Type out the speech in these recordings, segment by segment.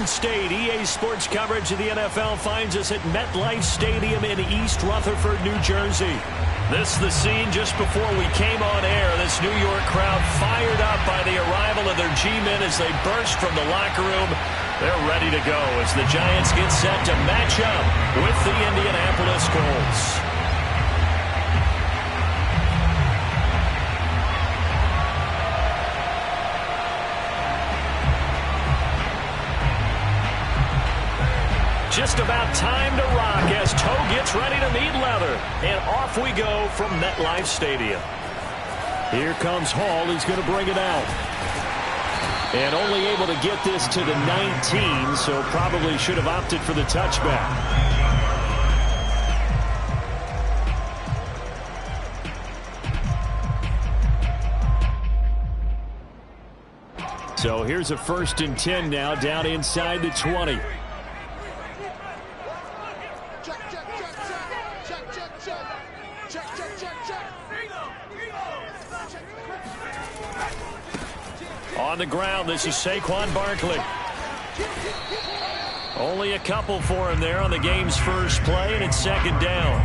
State. EA Sports coverage of the NFL finds us at MetLife Stadium in East Rutherford, New Jersey. This is the scene just before we came on air. This New York crowd fired up by the arrival of their G-men as they burst from the locker room. They're ready to go as the Giants get set to match up with the Indianapolis Colts. Just about time to rock as toe gets ready to meet leather. And off we go from MetLife Stadium. Here comes Hall. He's going to bring it out. And only able to get this to the 19, so probably should have opted for the touchback. So here's a 1st and 10 now down inside the 20. On the ground, this is Saquon Barkley. Only a couple for him there on the game's first play, and it's 2nd down.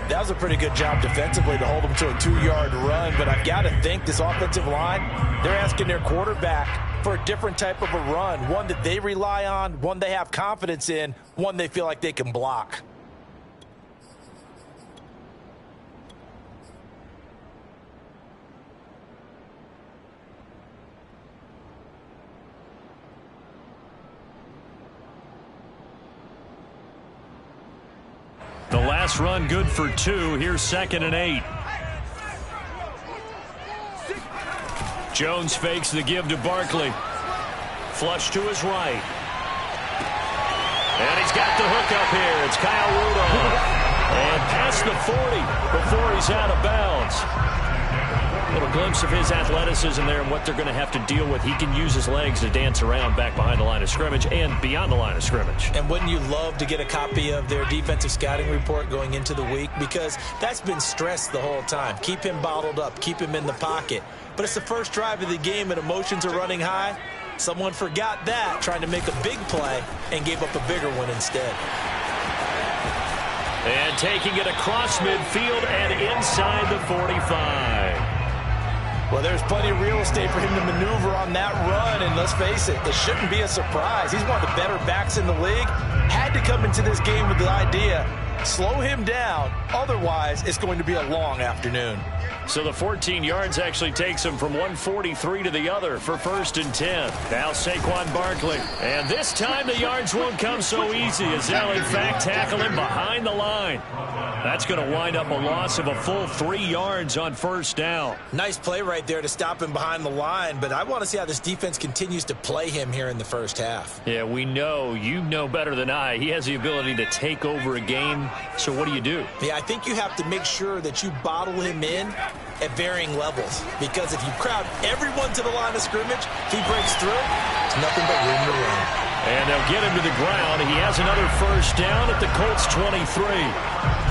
That was a pretty good job defensively to hold him to a 2-yard run, but I've got to think this offensive line, they're asking their quarterback for a different type of a run, one that they rely on, one they have confidence in, one they feel like they can block. The last run good for 2. Here's 2nd and 8. Jones fakes the give to Barkley. Flush to his right. And he's got the hook up here. It's Kyle Rudolph. And past the 40 before he's out of bounds. A little glimpse of his athleticism there and what they're going to have to deal with. He can use his legs to dance around back behind the line of scrimmage and beyond the line of scrimmage. And wouldn't you love to get a copy of their defensive scouting report going into the week? Because that's been stressed the whole time. Keep him bottled up. Keep him in the pocket. But it's the first drive of the game and emotions are running high. Someone forgot that, trying to make a big play, and gave up a bigger one instead. And taking it across midfield and inside the 45. Well, there's plenty of real estate for him to maneuver on that run, and let's face it, it shouldn't be a surprise. He's one of the better backs in the league. Had to come into this game with the idea, slow him down, otherwise it's going to be a long afternoon. So the 14 yards actually takes him from 143 to the other for 1st and 10. Now Saquon Barkley. And this time the yards won't come so easy as they'll in fact tackle him behind the line. That's going to wind up a loss of a full 3 yards on 1st down. Nice play right there to stop him behind the line, but I want to see how this defense continues to play him here in the first half. Yeah, we know. You know better than I. He has the ability to take over a game. So what do? Yeah, I think you have to make sure that you bottle him in at varying levels, because if you crowd everyone to the line of scrimmage, if he breaks through, it's nothing but room to run. And they'll get him to the ground. He has another 1st down at the Colts 23.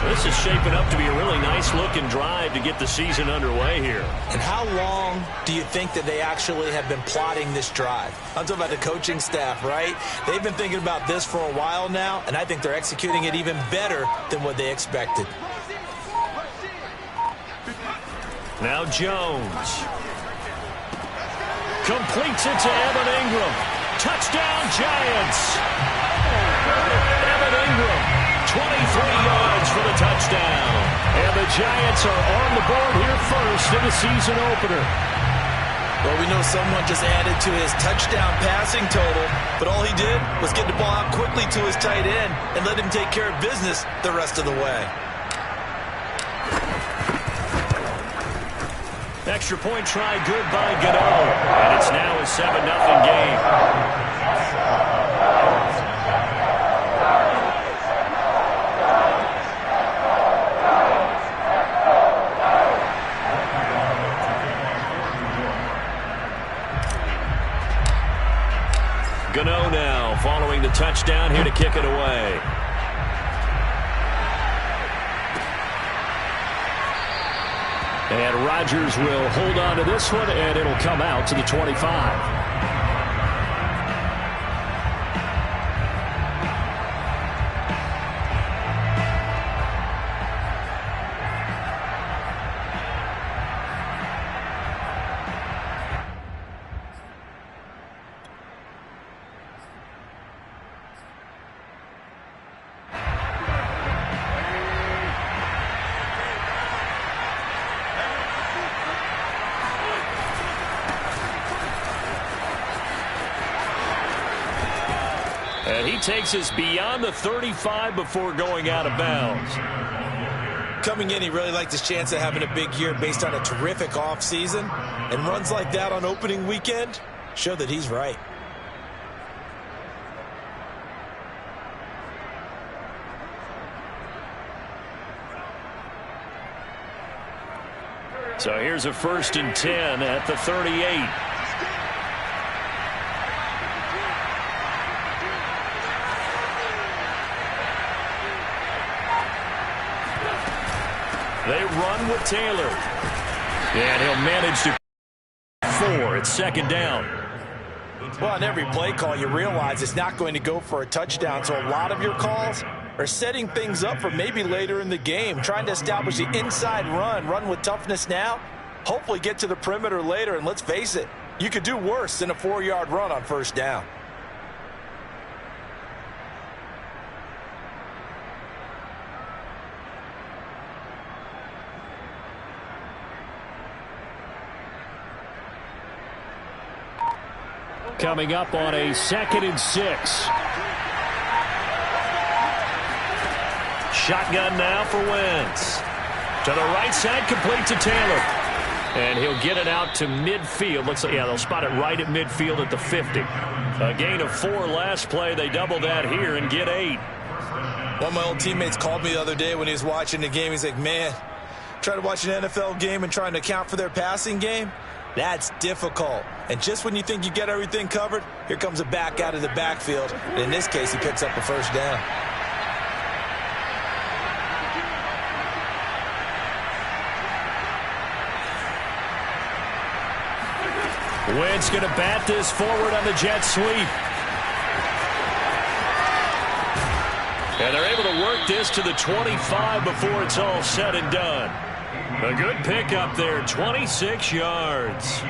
This is shaping up to be a really nice-looking drive to get the season underway here. And how long do you think that they actually have been plotting this drive? I'm talking about the coaching staff, right? They've been thinking about this for a while now, and I think they're executing it even better than what they expected. Now Jones. Completes it to Evan Ingram. Touchdown, Giants. Evan Ingram, 23 yards for the touchdown. And the Giants are on the board here first in the season opener. Well, we know someone just added to his touchdown passing total, but all he did was get the ball out quickly to his tight end and let him take care of business the rest of the way. Extra point try good by Gano. And it's now a 7-0 game. Gano now following the touchdown here to kick it away. And Rodgers will hold on to this one, and it'll come out to the 25. takes us beyond the 35 before going out of bounds. Coming in, he really liked his chance of having a big year based on a terrific offseason. And runs like that on opening weekend show that he's right. So here's a 1st and 10 at the 38. They run with Taylor. And he'll manage to 4. It's 2nd down. Well, on every play call, you realize it's not going to go for a touchdown. So a lot of your calls are setting things up for maybe later in the game, trying to establish the inside run with toughness now, hopefully get to the perimeter later. And let's face it, you could do worse than a 4-yard run on 1st down. Coming up on a 2nd and 6. Shotgun now for Wentz. To the right side, complete to Taylor. And he'll get it out to midfield. Looks like, yeah, they'll spot it right at midfield at the 50. A gain of 4 last play. They double that here and get 8. One of my old teammates called me the other day when he was watching the game. He's like, man, trying to watch an NFL game and trying to account for their passing game? That's difficult. And just when you think you get everything covered, here comes a back out of the backfield. And in this case, he picks up the 1st down. Wentz going to bat this forward on the jet sweep. And they're able to work this to the 25 before it's all said and done. A good pickup there, 26 yards.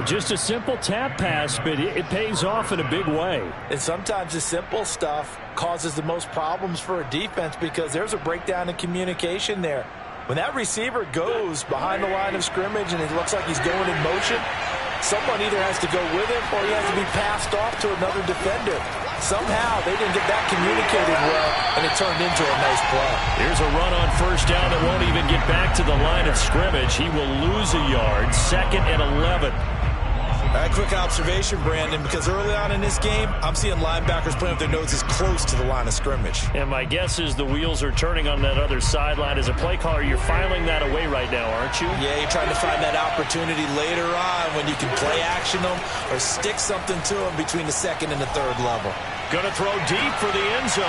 Just a simple tap pass, but it pays off in a big way. And sometimes the simple stuff causes the most problems for a defense because there's a breakdown in communication there. When that receiver goes behind the line of scrimmage and it looks like he's going in motion, someone either has to go with him or he has to be passed off to another defender. Somehow they didn't get that communicated well, and it turned into a nice play. Here's a run on 1st down that won't even get back to the line of scrimmage. He will lose a yard. 2nd and 11. All right, quick observation, Brandon, because early on in this game, I'm seeing linebackers playing with their noses close to the line of scrimmage. And my guess is the wheels are turning on that other sideline. As a play caller, you're filing that away right now, aren't you? Yeah, you're trying to find that opportunity later on when you can play action them or stick something to them between the 2nd and the 3rd level. Going to throw deep for the end zone.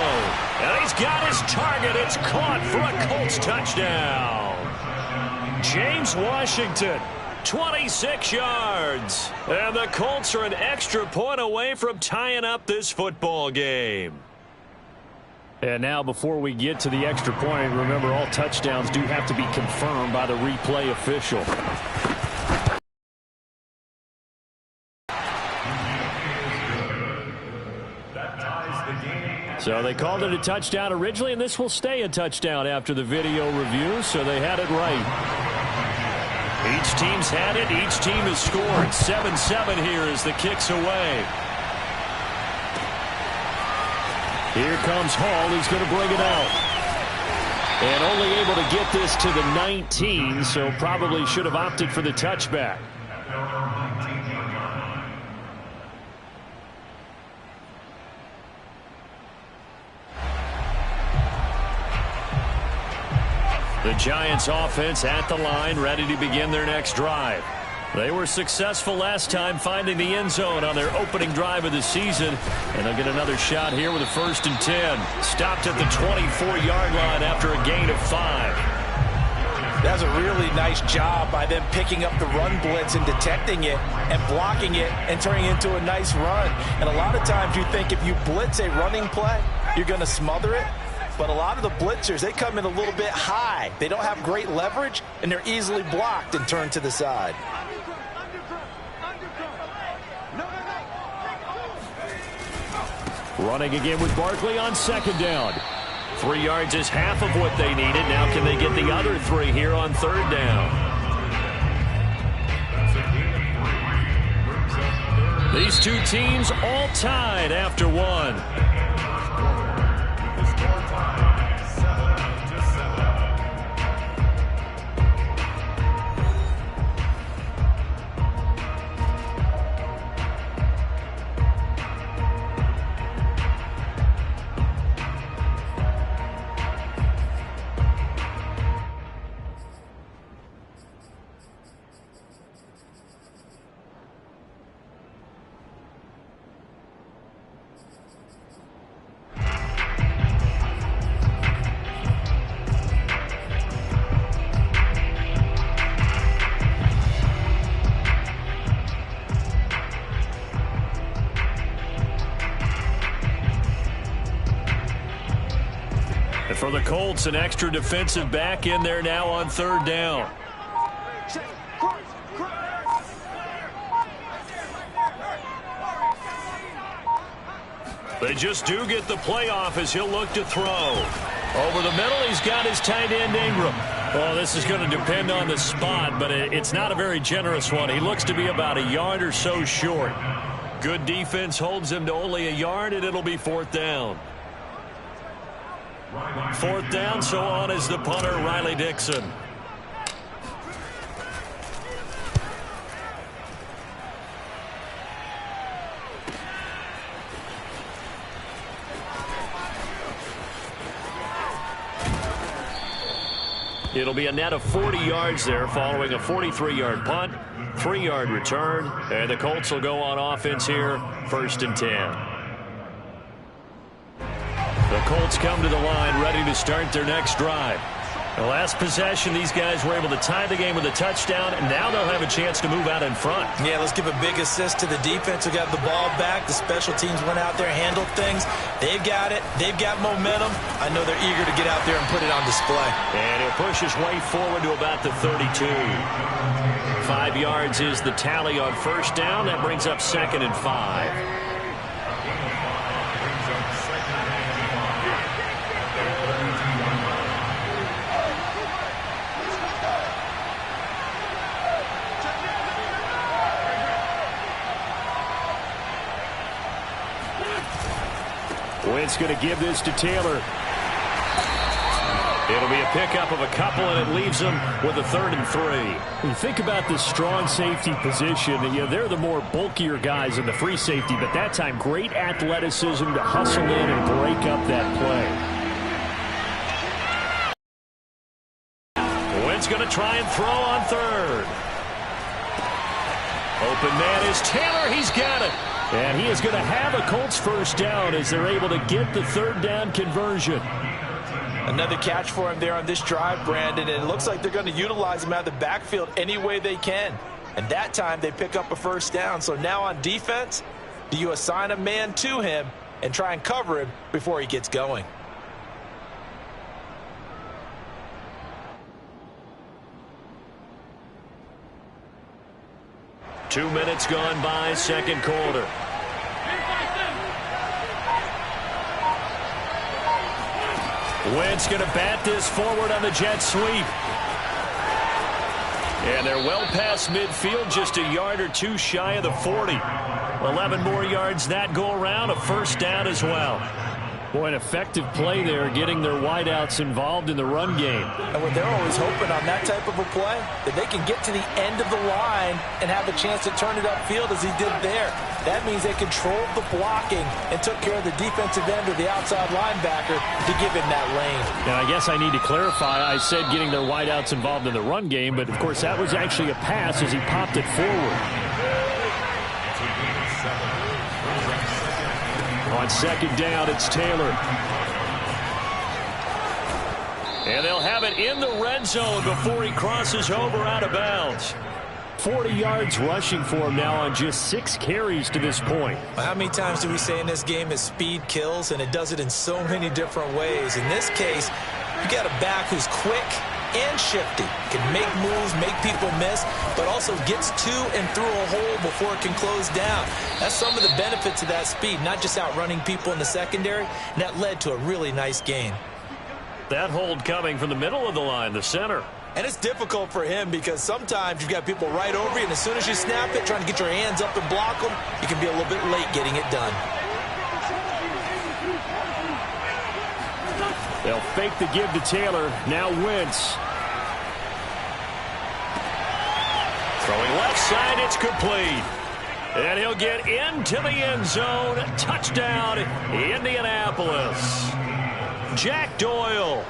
And he's got his target. It's caught for a Colts touchdown. James Washington. 26 yards. And the Colts are an extra point away from tying up this football game. And now before we get to the extra point, remember all touchdowns do have to be confirmed by the replay official. So they called it a touchdown originally, and this will stay a touchdown after the video review, so they had it right. Each team's had it. Each team has scored. 7-7 here as the kick's away. Here comes Hall. He's going to bring it out. And only able to get this to the 19, so probably should have opted for the touchback. The Giants offense at the line, ready to begin their next drive. They were successful last time finding the end zone on their opening drive of the season, and they'll get another shot here with a 1st and 10. Stopped at the 24-yard line after a gain of 5. That's a really nice job by them picking up the run blitz and detecting it and blocking it and turning it into a nice run. And a lot of times you think if you blitz a running play, you're going to smother it. But a lot of the blitzers, they come in a little bit high. They don't have great leverage, and they're easily blocked and turned to the side. Running again with Barkley on 2nd down. 3 yards is half of what they needed. Now can they get the other 3 here on 3rd down? These two teams all tied after one. For the Colts, an extra defensive back in there now on third down. They just do get the playoff as he'll look to throw. Over the middle, he's got his tight end Ingram. Oh, this is going to depend on the spot, but it's not a very generous one. He looks to be about a yard or so short. Good defense holds him to only a yard, and it'll be fourth down. Fourth down, so on is the punter, Riley Dixon. It'll be a net of 40 yards there following a 43-yard punt, 3-yard return, and the Colts will go on offense here, 1st and 10. The Colts come to the line ready to start their next drive. The last possession, these guys were able to tie the game with a touchdown, and now they'll have a chance to move out in front. Yeah, let's give a big assist to the defense who got the ball back. The special teams went out there, handled things. They've got it. They've got momentum. I know they're eager to get out there and put it on display. And he'll push his way forward to about the 32. 5 yards is the tally on first down. That brings up 2nd and 5. Wentz going to give this to Taylor. It'll be a pickup of a couple, and it leaves them with a 3rd and 3. When you think about the strong safety position, they're the more bulkier guys in the free safety, but that time great athleticism to hustle in and break up that play. Wentz going to try and throw on 3rd. Open man is Taylor. He's got it. And he is going to have a Colts first down as they're able to get the 3rd down conversion. Another catch for him there on this drive, Brandon, and it looks like they're going to utilize him out of the backfield any way they can. And that time they pick up a first down. So now on defense, do you assign a man to him and try and cover him before he gets going? Two minutes gone by, second quarter. Wentz going to bat this forward on the jet sweep. And they're well past midfield, just a yard or two shy of the 40. 11 more yards that go around, a first down as well. Boy, an effective play there, getting their wideouts involved in the run game. And what they're always hoping on that type of a play, that they can get to the end of the line and have a chance to turn it upfield as he did there. That means they controlled the blocking and took care of the defensive end or the outside linebacker to give him that lane. Now, I guess I need to clarify. I said getting their wideouts involved in the run game, but, of course, that was actually a pass as he popped it forward. On second down, it's Taylor. And they'll have it in the red zone before he crosses over out of bounds. 40 yards rushing for him now on just 6 carries to this point. Well, how many times do we say in this game is speed kills, and it does it in so many different ways. In this case, you got a back who's quick and shifty, can make moves, make people miss, but also gets to and through a hole before it can close down. That's some of the benefits of that speed, not just outrunning people in the secondary, and that led to a really nice gain. That hold coming from the middle of the line, the center. And it's difficult for him because sometimes you've got people right over you, and as soon as you snap it, trying to get your hands up and block them, you can be a little bit late getting it done. They'll fake the give to Taylor. Now Wentz. Throwing left side, it's complete. And he'll get into the end zone. Touchdown, Indianapolis. Jack Doyle,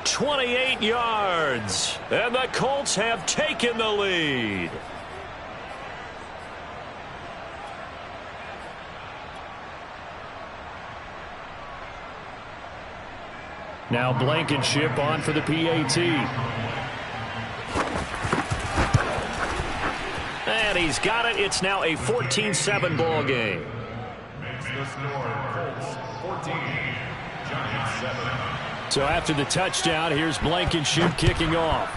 28 yards. And the Colts have taken the lead. Now Blankenship on for the PAT. And he's got it. It's now a 14-7 ball game. Makes the score Colts 14, Giants 7. So after the touchdown, here's Blankenship kicking off.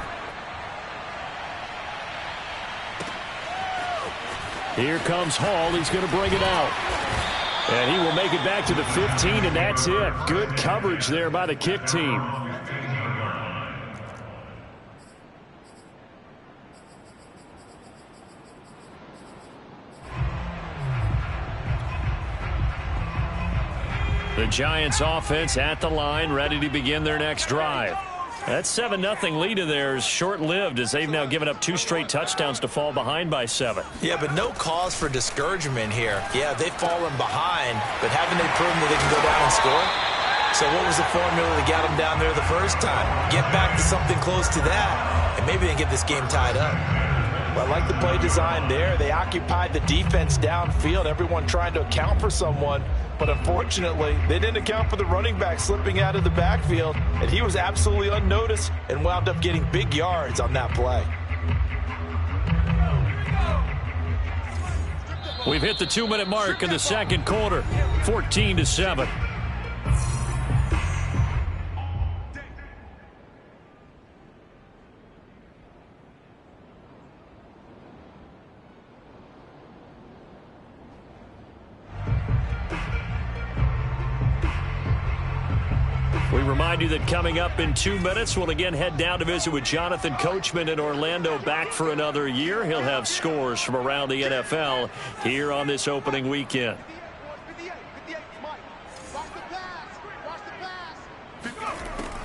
Here comes Hall. He's going to bring it out. And he will make it back to the 15, and that's it. Good coverage there by the kick team. The Giants offense at the line, ready to begin their next drive. That 7-0 lead of theirs short-lived as they've now given up 2 straight touchdowns to fall behind by 7. Yeah, but no cause for discouragement here. Yeah, they've fallen behind, but haven't they proven that they can go down and score? So what was the formula that got them down there the first time? Get back to something close to that, and maybe they get this game tied up. Well, I like the play design there. They occupied the defense downfield, everyone trying to account for someone. But unfortunately, they didn't account for the running back slipping out of the backfield, and he was absolutely unnoticed and wound up getting big yards on that play. We've hit the 2-minute mark in the second quarter, 14-7. We remind you that coming up in 2 minutes, we'll again head down to visit with Jonathan Coachman in Orlando, back for another year. He'll have scores from around the NFL here on this opening weekend.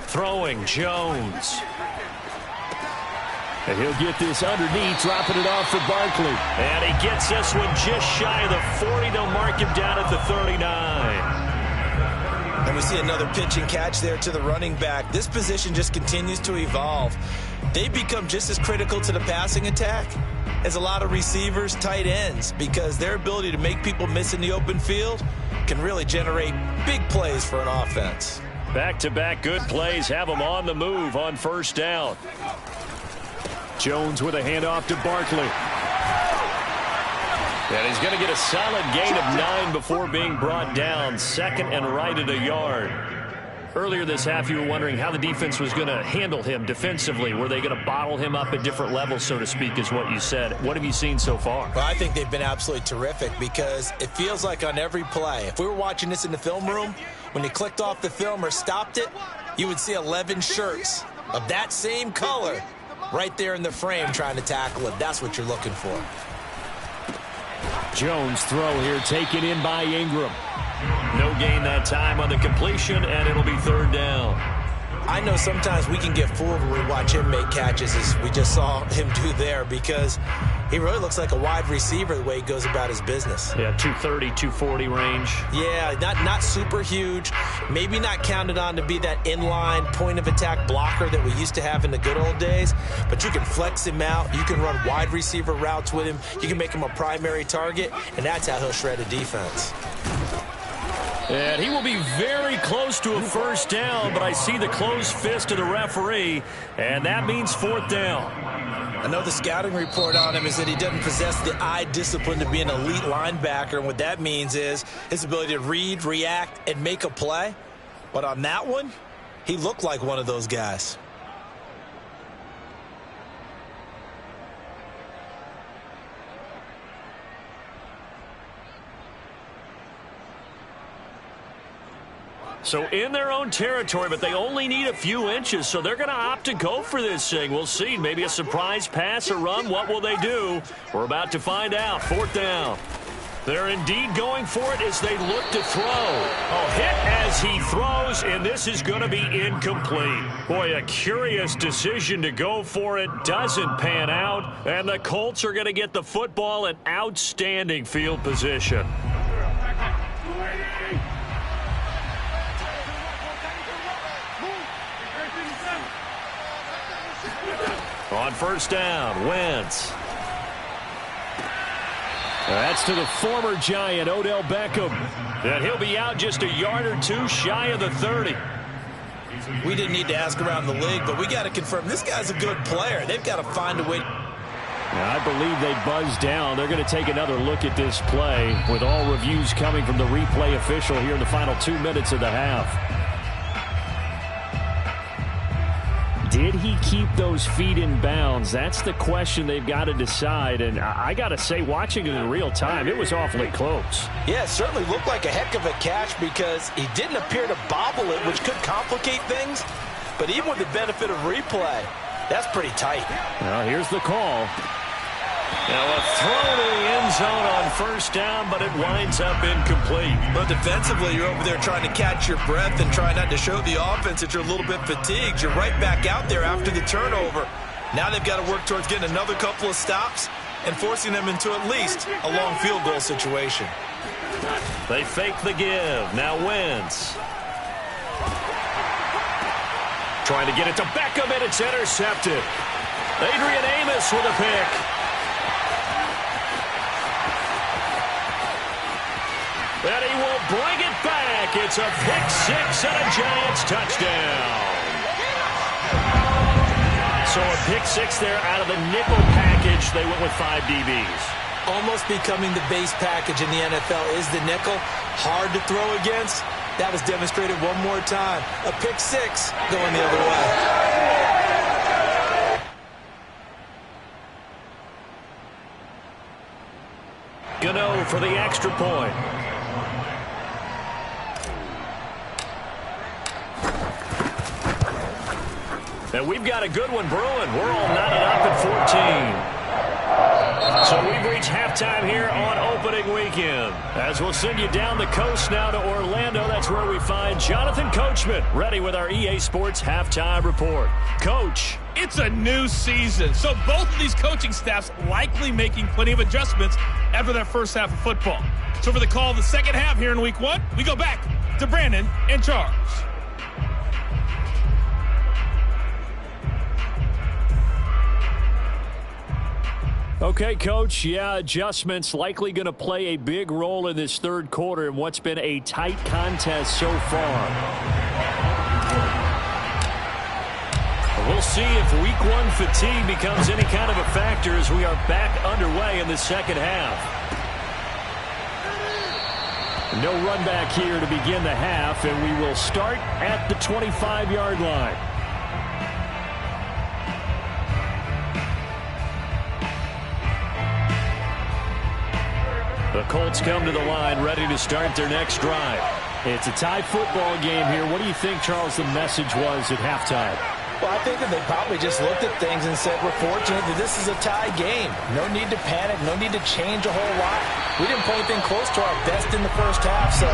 Throwing Jones. And he'll get this underneath, dropping it off for Barkley. And he gets this one just shy of the 40. They'll mark him down at the 39. And we see another pitch and catch there to the running back. This position just continues to evolve. They become just as critical to the passing attack as a lot of receivers, tight ends, because their ability to make people miss in the open field can really generate big plays for an offense. Back-to-back good plays have them on the move on first down. Jones with a handoff to Barkley. And he's going to get a solid gain of 9 before being brought down. Second and right at a yard. Earlier this half, you were wondering how the defense was going to handle him defensively. Were they going to bottle him up at different levels, so to speak, is what you said. What have you seen so far? Well, I think they've been absolutely terrific because it feels like on every play, if we were watching this in the film room, when you clicked off the film or stopped it, you would see 11 shirts of that same color right there in the frame trying to tackle it. That's what you're looking for. Jones throw here taken in by Ingram. No gain that time on the completion, and it'll be third down. I know sometimes we can get fooled when we watch him make catches, as we just saw him do there, because he really looks like a wide receiver the way he goes about his business. Yeah, 230, 240 range. Yeah, not super huge. Maybe not counted on to be that inline point-of-attack blocker that we used to have in the good old days, but you can flex him out. You can run wide receiver routes with him. You can make him a primary target, and that's how he'll shred a defense. And he will be very close to a first down, but I see the closed fist of the referee, and that means fourth down. I know the scouting report on him is that he doesn't possess the eye discipline to be an elite linebacker, and what that means is his ability to read, react, and make a play. But on that one, he looked like one of those guys. So in their own territory, but they only need a few inches, so they're going to opt to go for this thing. We'll see. Maybe a surprise pass or run. What will they do? We're about to find out. 4th down. They're indeed going for it as they look to throw. Oh, hit as he throws, and this is going to be incomplete. Boy, a curious decision to go for it. Doesn't pan out, and the Colts are going to get the football in outstanding field position. On 1st down, Wentz. That's to the former Giant, Odell Beckham. And he'll be out just a yard or two shy of the 30. We didn't need to ask around the league, but we got to confirm this guy's a good player. They've got to find a way. Now, I believe they buzzed down. They're going to take another look at this play with all reviews coming from the replay official here in the final 2 minutes of the half. Did he keep those feet in bounds? That's the question they've got to decide. And I got to say, watching it in real time, it was awfully close. Yeah, it certainly looked like a heck of a catch because he didn't appear to bobble it, which could complicate things. But even with the benefit of replay, that's pretty tight. Well, here's the call. Now a throw to the end zone on 1st down, but it winds up incomplete. But defensively, you're over there trying to catch your breath and try not to show the offense that you're a little bit fatigued. You're right back out there after the turnover. Now they've got to work towards getting another couple of stops and forcing them into at least a long field goal situation. They fake the give. Now Wentz. Trying to get it to Beckham, and it's intercepted. Adrian Amos with a pick. And he will bring it back. It's a pick-6 and a Giants touchdown. So a pick-6 there out of the nickel package. They went with 5 DBs. Almost becoming the base package in the NFL is the nickel. Hard to throw against. That was demonstrated one more time. A pick-6 going the other way. Gano for the extra point. And we've got a good one brewing. We're all knotted up at 14. So we've reached halftime here on opening weekend. As we'll send you down the coast now to Orlando, that's where we find Jonathan Coachman ready with our EA Sports halftime report. Coach. It's a new season, so both of these coaching staffs likely making plenty of adjustments after their first half of football. So for the call of the second half here in week 1, we go back to Brandon and Charles. Okay, Coach, yeah, adjustments likely going to play a big role in this third quarter in what's been a tight contest so far. We'll see if week 1 fatigue becomes any kind of a factor as we are back underway in the second half. No run back here to begin the half, and we will start at the 25-yard line. The Colts come to the line ready to start their next drive. It's a tie football game here. What do you think, Charles, the message was at halftime? Well, I think that they probably just looked at things and said, we're fortunate that this is a tie game. No need to panic. No need to change a whole lot. We didn't play anything close to our best in the first half, so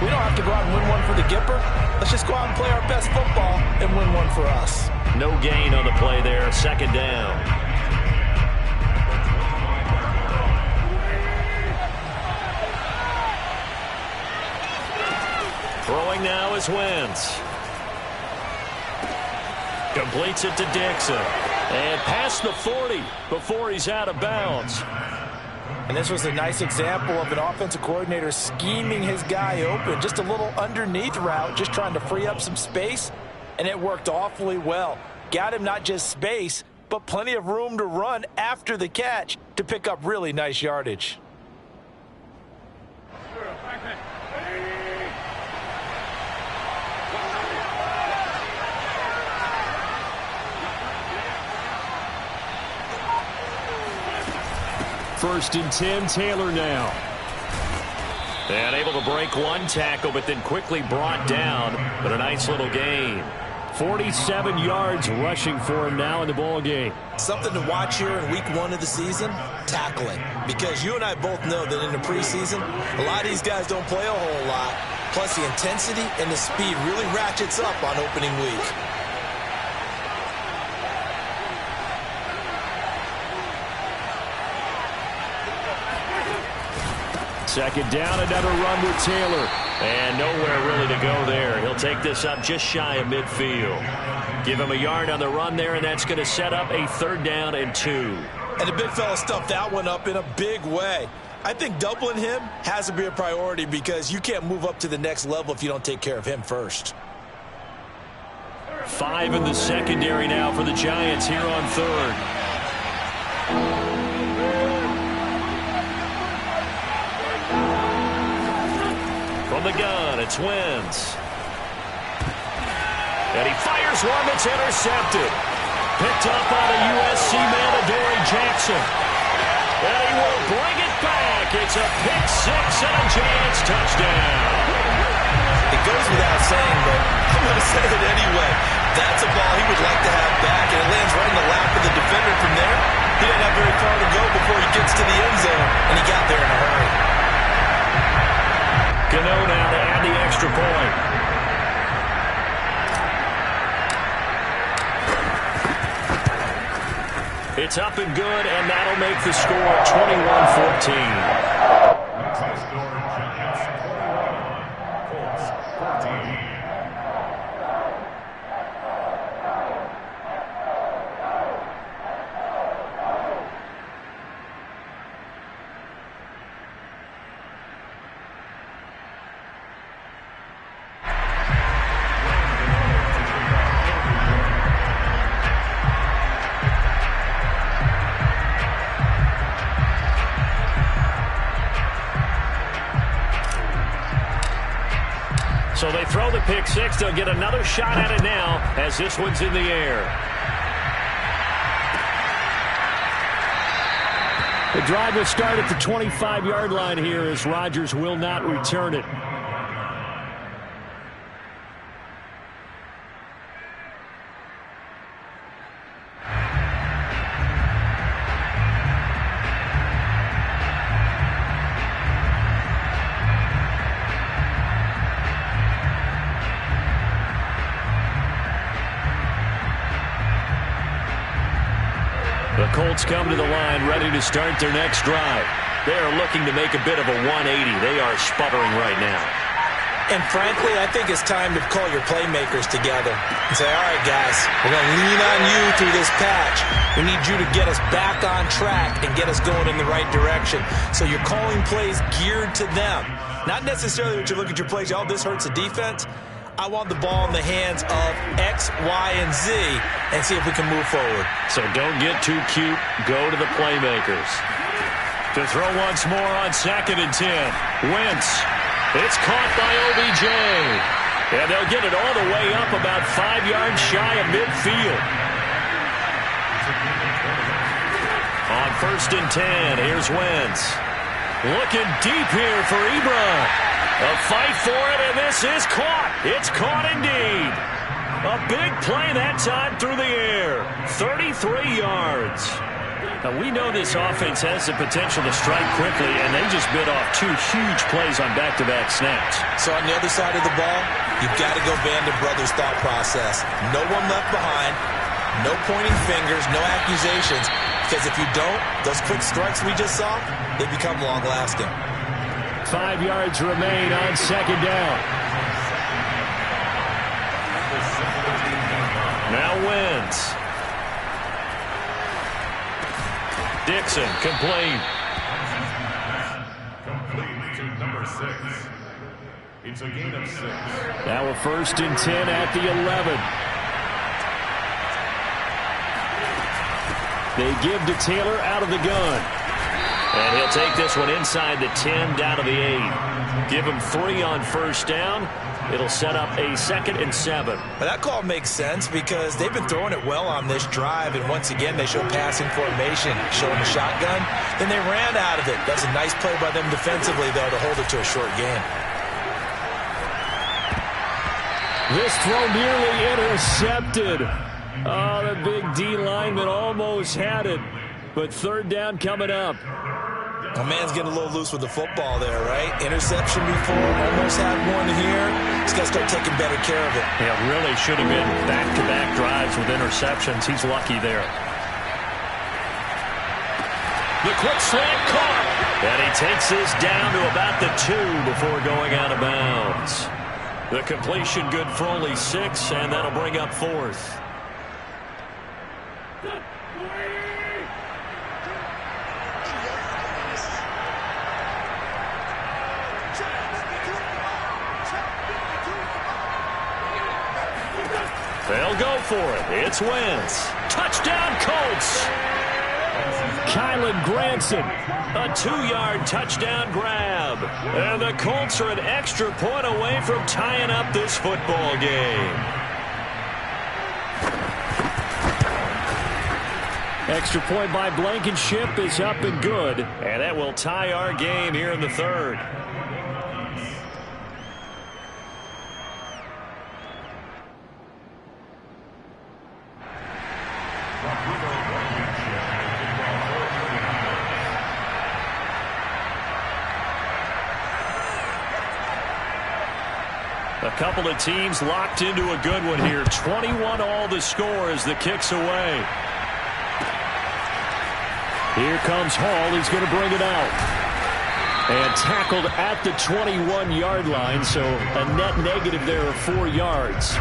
we don't have to go out and win one for the Gipper. Let's just go out and play our best football and win one for us. No gain on the play there. 2nd down. Throwing now is Wentz. Completes it to Dixon. And past the 40 before he's out of bounds. And this was a nice example of an offensive coordinator scheming his guy open. Just a little underneath route, just trying to free up some space. And it worked awfully well. Got him not just space, but plenty of room to run after the catch to pick up really nice yardage. First and 10, Taylor now. And able to break one tackle, but then quickly brought down. But a nice little gain. 47 yards rushing for him now in the ball game. Something to watch here in week 1 of the season, tackling. Because you and I both know that in the preseason, a lot of these guys don't play a whole lot. Plus the intensity and the speed really ratchets up on opening week. Second down, another run with Taylor. And nowhere really to go there. He'll take this up just shy of midfield. Give him a yard on the run there, and that's going to set up a 3rd down and 2. And the big fella stuffed that one up in a big way. I think doubling him has to be a priority because you can't move up to the next level if you don't take care of him first. 5 in the secondary now for the Giants here on 3rd. From the gun, it's Wentz. And he fires one that's intercepted. Picked up by the USC man, Adoree Jackson. And he will bring it back. It's a pick 6 and a Giants touchdown. It goes without saying, but I'm going to say it anyway. That's a ball he would like to have back, and it lands right in the lap of the defender from there. He didn't have very far to go before he gets to the end zone, and he got there in a hurry. Gano now to add the extra point. It's up and good, and that'll make the score 21-14. High score, Giants 21, Colts 14. So they throw the pick 6. They'll get another shot at it now as this one's in the air. The drive will start at the 25-yard line here as Rodgers will not return it. The Colts come to the line ready to start their next drive. They are looking to make a bit of a 180. They are sputtering right now. And frankly, I think it's time to call your playmakers together and say, all right, guys, we're going to lean on you through this patch. We need you to get us back on track and get us going in the right direction. So you're calling plays geared to them. Not necessarily that you look at your plays, oh, this hurts the defense. I want the ball in the hands of X, Y, and Z and see if we can move forward. So don't get too cute. Go to the playmakers. To throw once more on 2nd and 10. Wentz. It's caught by OBJ. And they'll get it all the way up about 5 yards shy of midfield. On 1st and 10, here's Wentz. Looking deep here for Ebron. A fight for it, and this is caught. It's caught indeed. A big play that time through the air. 33 yards. Now, we know this offense has the potential to strike quickly, and they just bit off 2 huge plays on back-to-back snaps. So on the other side of the ball, you've got to go Band of Brothers thought process. No one left behind, no pointing fingers, no accusations, because if you don't, those quick strikes we just saw, they become long-lasting. 5 yards remain on 2nd down. Now Wentz. Dixon, complete. Complete to number 6. It's a gain of 6. Now a 1st and 10 at the 11. They give to Taylor out of the gun. And he'll take this one inside the 10, down to the 8. Give him 3 on first down. It'll set up a 2nd and 7. But that call makes sense because they've been throwing it well on this drive, and once again they show passing formation, showing the shotgun. Then they ran out of it. That's a nice play by them defensively, though, to hold it to a short game. This throw nearly intercepted. Oh, the big D lineman almost had it. But 3rd down coming up. A man's getting a little loose with the football there, right? Interception before, almost had one here. He's got to start taking better care of it. Yeah, really should have been back-to-back drives with interceptions. He's lucky there. The quick slant caught. And he takes this down to about the 2 before going out of bounds. The completion good for only 6, and that'll bring up 4th. They'll go for it. It's Wentz. Touchdown, Colts. Kylan Granson, a 2-yard touchdown grab. And the Colts are an extra point away from tying up this football game. Extra point by Blankenship is up and good. And that will tie our game here in the 3rd. A couple of teams locked into a good one here. 21 all the score as the kick's away. Here comes Hall. He's going to bring it out. And tackled at the 21-yard line, so a net negative there of 4 yards.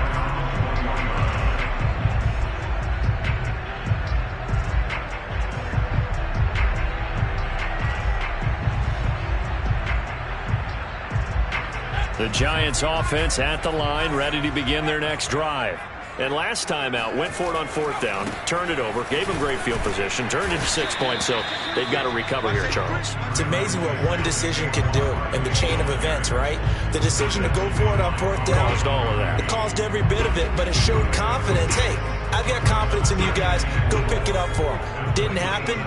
The Giants offense at the line, ready to begin their next drive. And last time out, went for it on 4th down, turned it over, gave them great field position, turned into 6 points, so they've got to recover here, Charles. It's amazing what one decision can do in the chain of events, right? The decision to go for it on 4th down. Caused all of that. It caused every bit of it, but it showed confidence. Hey, I've got confidence in you guys. Go pick it up for them. Didn't happen.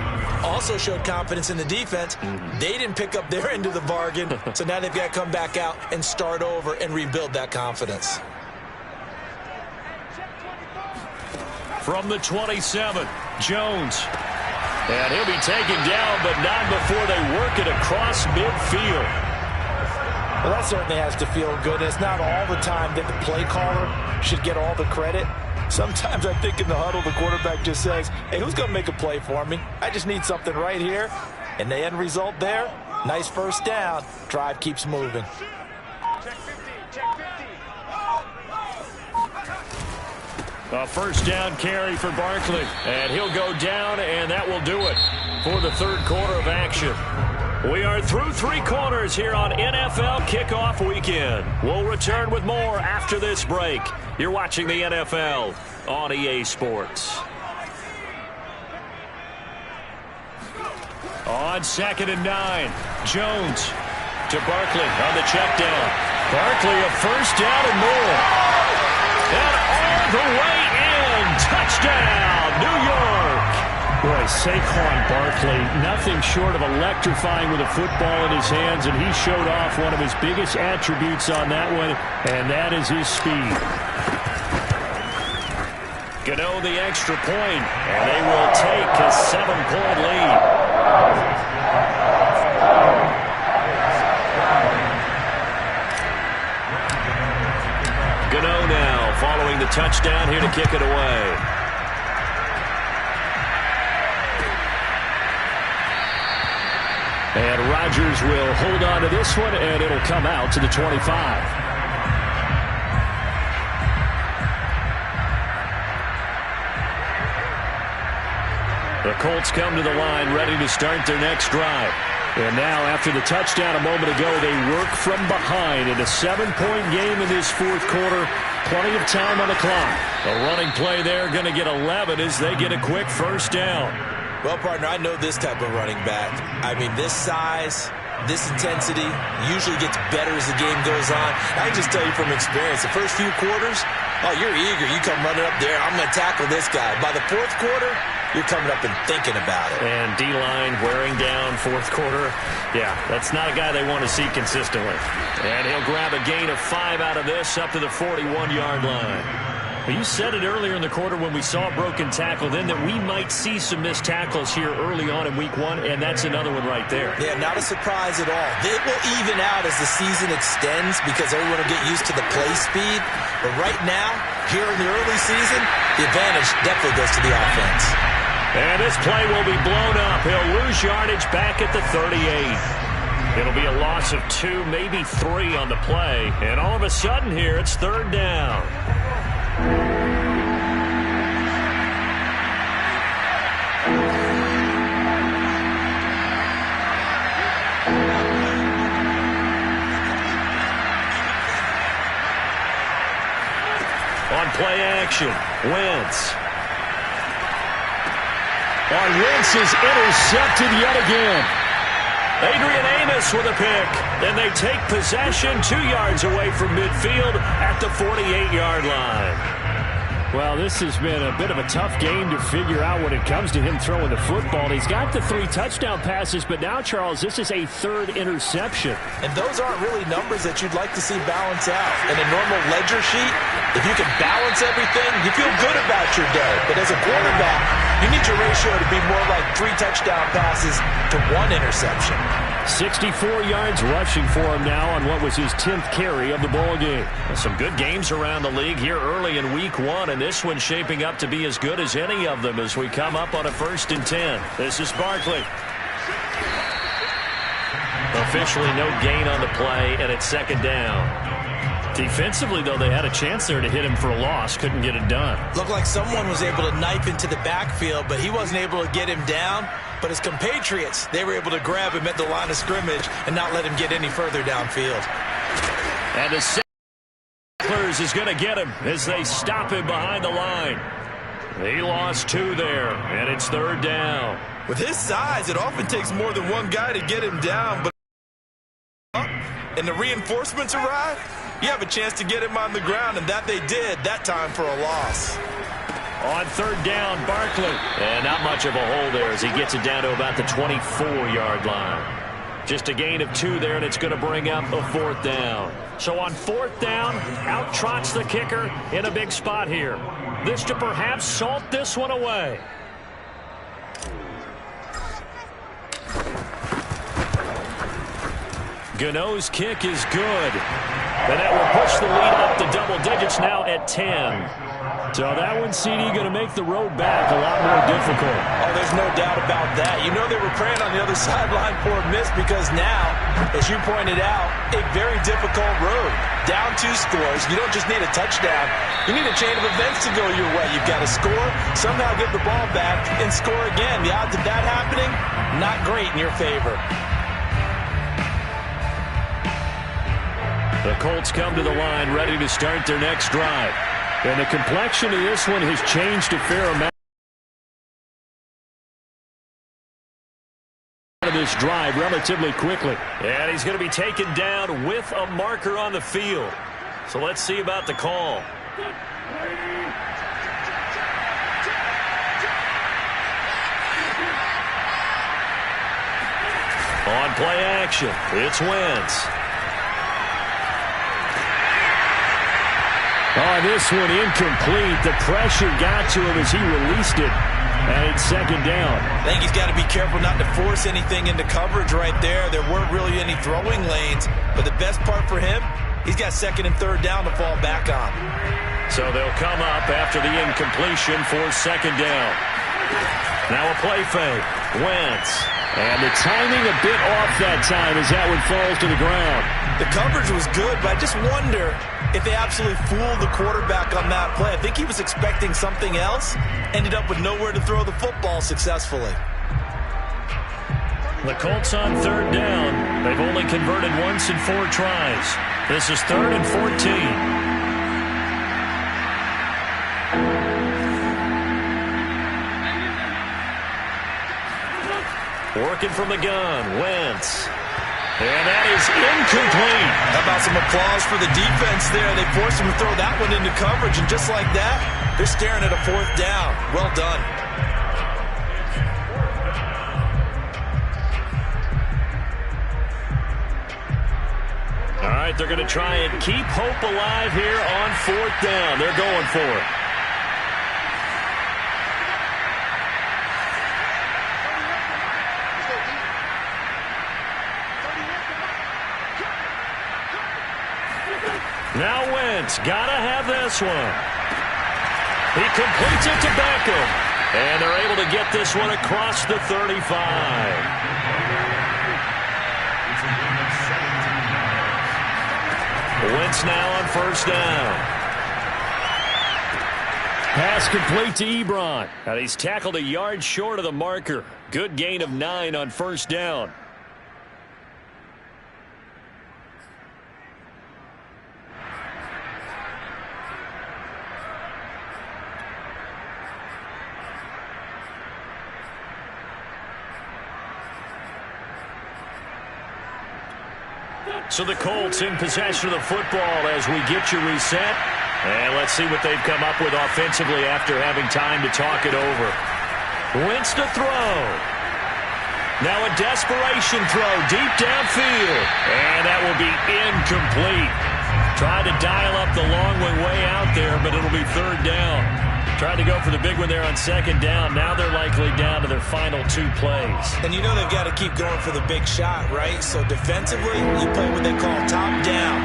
Also showed confidence in the defense. They didn't pick up their end of the bargain, so now they've got to come back out and start over and rebuild that confidence. From the 27, Jones. And he'll be taken down, but not before they work it across midfield. Well, that certainly has to feel good. It's not all the time that the play caller should get all the credit. Sometimes I think in the huddle, the quarterback just says, hey, who's going to make a play for me? I just need something right here. And the end result there, nice 1st down. Drive keeps moving. A 1st down carry for Barkley. And he'll go down, and that will do it for the 3rd quarter of action. We are through 3 quarters here on NFL Kickoff Weekend. We'll return with more after this break. You're watching the NFL on EA Sports. On 2nd and 9, Jones to Barkley on the check down. Barkley a 1st down and more. And all the way in. Touchdown, New York. Boy, Saquon Barkley, nothing short of electrifying with a football in his hands, and he showed off one of his biggest attributes on that one, and that is his speed. Gano the extra point, and they will take a 7-point lead. Gano now following the touchdown here to kick it away. And Rodgers will hold on to this one, and it'll come out to the 25. The Colts come to the line ready to start their next drive. And now after the touchdown a moment ago, they work from behind in a 7-point game in this 4th quarter. Plenty of time on the clock. A running play there, going to get 11 as they get a quick 1st down. Well, partner, I know this type of running back. I mean, this size, this intensity usually gets better as the game goes on. I can just tell you from experience, the first few quarters, oh, you're eager. You come running up there, I'm going to tackle this guy. By the fourth quarter, you're coming up and thinking about it. And D-line wearing down fourth quarter. Yeah, that's not a guy they want to see consistently. And he'll grab a gain of 5 out of this up to the 41-yard line. Well, you said it earlier in the quarter when we saw a broken tackle then that we might see some missed tackles here early on in week 1, and that's another one right there. Yeah, not a surprise at all. It will even out as the season extends because everyone will get used to the play speed. But right now, here in the early season, the advantage definitely goes to the offense. And this play will be blown up. He'll lose yardage back at the 38. It'll be a loss of 2, maybe 3 on the play. And all of a sudden here, it's 3rd down. On play action, Wentz. Wentz is intercepted yet again. Adrian Amos with a pick. Then they take possession 2 yards away from midfield at the 48-yard line. Well, this has been a bit of a tough game to figure out when it comes to him throwing the football. He's got the 3 touchdown passes, but now, Charles, this is a 3rd interception. And those aren't really numbers that you'd like to see balance out. In a normal ledger sheet, if you can balance everything, you feel good about your day. But as a quarterback, you need your ratio to be more like 3 touchdown passes to 1 interception. 64 yards rushing for him now on what was his 10th carry of the ball game. Some good games around the league here early in week 1, and this one's shaping up to be as good as any of them as we come up on a 1st and 10. This is Barkley. Officially no gain on the play, and it's 2nd down. Defensively, though, they had a chance there to hit him for a loss. Couldn't get it done. Looked like someone was able to knife into the backfield, but he wasn't able to get him down. But his compatriots, they were able to grab him at the line of scrimmage and not let him get any further downfield. And the Settlers is going to get him as they stop him behind the line. He lost 2 there, and it's 3rd down. With his size, it often takes more than one guy to get him down. But and the reinforcements arrive, you have a chance to get him on the ground, and that they did, that time for a loss. On 3rd down, Barkley. And not much of a hole there as he gets it down to about the 24-yard line. Just a gain of 2 there, and it's going to bring up a 4th down. So on 4th down, out trots the kicker in a big spot here. This to perhaps salt this one away. Gano's kick is good. And that will push the lead up to double digits now at 10. So that one, CD, going to make the road back a lot more difficult. Oh, there's no doubt about that. You know they were praying on the other sideline for a miss because now, as you pointed out, a very difficult road. Down 2 scores. You don't just need a touchdown. You need a chain of events to go your way. You've got to score, somehow get the ball back, and score again. The odds of that happening, not great in your favor. The Colts come to the line ready to start their next drive. And the complexion of this one has changed a fair amount of this drive relatively quickly. And he's going to be taken down with a marker on the field. So let's see about the call. On play action, it's Wentz. Oh, this one incomplete. The pressure got to him as he released it. And it's 2nd down. I think he's got to be careful not to force anything into coverage right there. There weren't really any throwing lanes. But the best part for him, he's got 2nd and 3rd down to fall back on. So they'll come up after the incompletion for 2nd down. Now a play fake. Wentz. And the timing a bit off that time as that one falls to the ground. The coverage was good, but I just wonder if they absolutely fooled the quarterback on that play. I think he was expecting something else. Ended up with nowhere to throw the football successfully. The Colts on 3rd down. They've only converted once in 4 tries. This is 3rd and 14. Working from the gun, Wentz. And that is incomplete. How about some applause for the defense there? They forced him to throw that one into coverage, and just like that, they're staring at a 4th down. Well done. All right, they're going to try and keep hope alive here on 4th down. They're going for it. Now Wentz, gotta have this one. He completes it to Beckham. And they're able to get this one across the 35. Wentz now on 1st down. Pass complete to Ebron. And he's tackled a yard short of the marker. Good gain of 9 on 1st down. So the Colts in possession of the football as we get you reset. And let's see what they've come up with offensively after having time to talk it over. Wentz to throw. Now a desperation throw deep downfield. And that will be incomplete. Tried to dial up the long way out there, but it'll be 3rd down. Tried to go for the big one there on 2nd down. Now they're likely down to their final 2 plays. And you know they've got to keep going for the big shot, right? So defensively, you play what they call top down.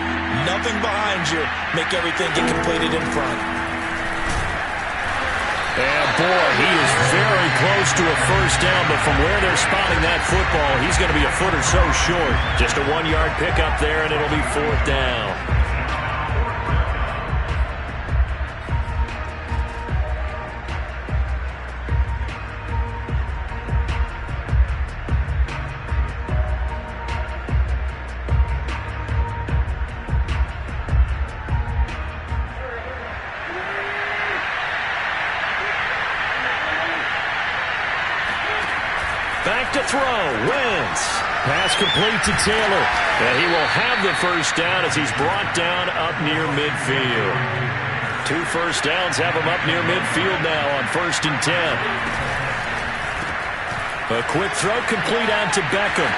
Nothing behind you. Make everything get completed in front. And boy, he is very close to a 1st down, but from where they're spotting that football, he's going to be a foot or so short. Just a 1-yard pickup there, and it'll be 4th down. Back to throw, Wentz. Pass complete to Taylor. And he will have the 1st down as he's brought down up near midfield. 2 1st downs have him up near midfield now on 1st and 10. A quick throw complete out to Beckham.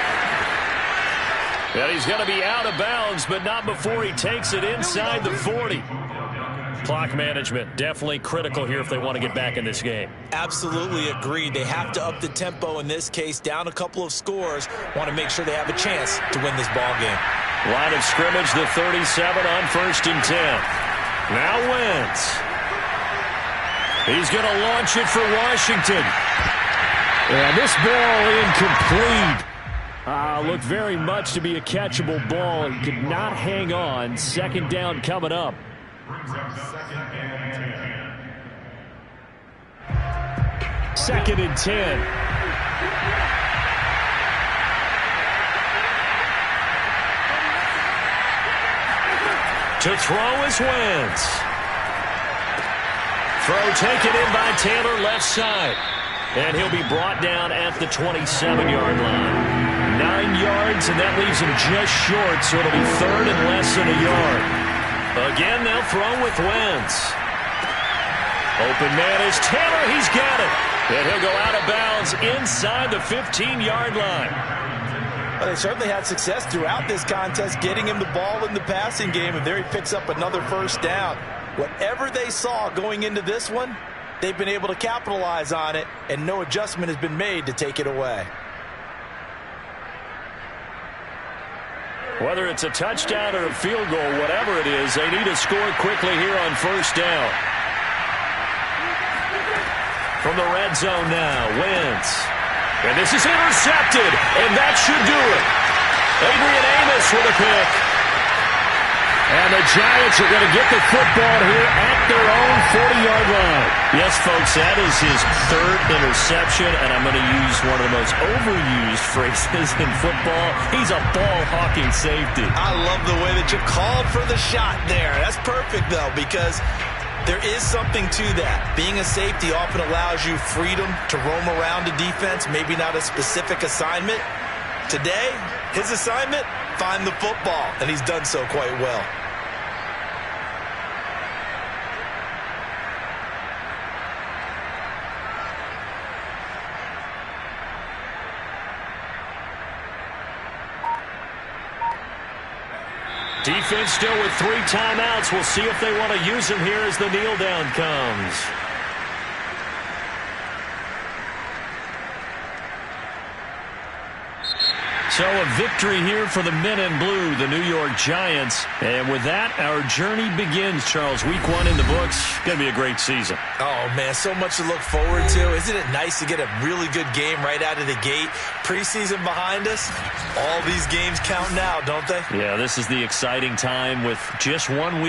And he's going to be out of bounds, but not before he takes it inside the 40. Clock management definitely critical here if they want to get back in this game. Absolutely agreed. They have to up the tempo in this case, down a couple of scores. Want to make sure they have a chance to win this ball game. Line of scrimmage, the 37 on 1st and 10. Now Wentz. He's going to launch it for Washington. And this ball incomplete. Looked very much to be a catchable ball. He could not hang on. 2nd down coming up. Second and 10. To throw is Wentz. Throw taken in by Taylor left side. And he'll be brought down at the 27-yard line. 9 yards, and that leaves him just short, so it'll be 3rd and less than a yard. Again, they'll throw with Wentz. Open man is Taylor. He's got it. And he'll go out of bounds inside the 15-yard line. Well, they certainly had success throughout this contest getting him the ball in the passing game, and there he picks up another 1st down. Whatever they saw going into this one, they've been able to capitalize on it, and no adjustment has been made to take it away. Whether it's a touchdown or a field goal, whatever it is, they need to score quickly here on 1st down. From the red zone now, Wentz. And this is intercepted, and that should do it. Adrian Amos with a pick. And the Giants are going to get the football here at their own 40-yard line. Yes, folks, that is his 3rd interception, and I'm going to use one of the most overused phrases in football. He's a ball-hawking safety. I love the way that you called for the shot there. That's perfect, though, because There is something to that. Being a safety often allows you freedom to roam around the defense, maybe not a specific assignment. Today, his assignment, find the football, and he's done so quite well. Defense still with 3 timeouts. We'll see if they want to use them here as the kneel down comes. So a victory here for the men in blue, the New York Giants. And with that, our journey begins, Charles. Week 1 in the books. Going to be a great season. Oh, man, so much to look forward to. Isn't it nice to get a really good game right out of the gate? Preseason behind us. All these games count now, don't they? Yeah, this is the exciting time with just 1 week.